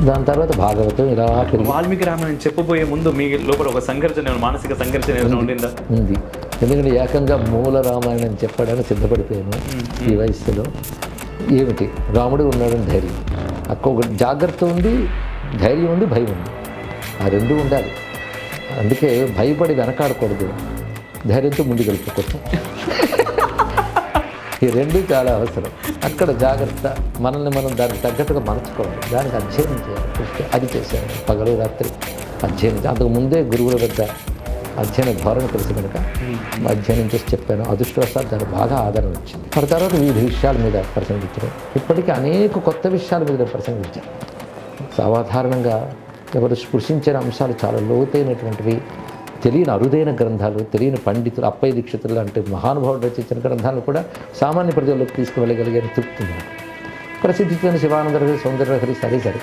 దాని తర్వాత భాగవతం ఇలా పెరిగి వాల్మీకి రామాయణం చెప్పబోయే ముందు మీ లోపల ఒక సంఘర్షణ, మానసిక సంఘర్షణ ఏదైనా ఉండిందా? ఉంది. ఎందుకంటే ఏకంగా మూల రామాయణం చెప్పడానికి సిద్ధపడిపోయాను ఈ వయస్సులో. ఏమిటి, రాముడు ఉన్నాడని ధైర్యం, ఒక జాగ్రత్త ఉంది, ధైర్యం ఉంది, భయం ఉంది. ఆ రెండు ఉండాలి. అందుకే భయపడి వెనకాడకూడదు, ధైర్యంతో ముందుకు వెళ్ళిపోకూడదు. ఈ రెండు చాలా అవసరం. అక్కడ జాగ్రత్త, మనల్ని మనం దానికి తగ్గట్టుగా మలుచుకోవాలి, దానికి అధ్యయనం చేయాలి. అది చేశాను పగలు రాత్రి అధ్యయనం. అంతకు ముందే గురువుల వద్ద అధ్యయన ధోరణి తెలుసు కనుక అధ్యయనం చేసి చెప్పాను. అదృష్టవశాత్తు దానికి బాగా ఆదరణ వచ్చింది. ఆ తర్వాత వివిధ విషయాల మీద ప్రసంగించడం, ఇప్పటికీ అనేక కొత్త విషయాల మీద ప్రసంగించాను. సాధారణంగా ఎవరు స్పృశించిన అంశాలు చాలా లోతైనటువంటివి, తెలియని అరుదైన గ్రంథాలు, తెలియని పండితులు, అప్పయ్య దీక్షితులు లాంటి మహానుభావులు రచించిన గ్రంథాలను కూడా సామాన్య ప్రజల్లోకి తీసుకువెళ్ళగలిగే తృప్తి ఉంది. ప్రసిద్ధి చెందిన శివానందలహరి, సౌందర్యలహరి సరే సరే,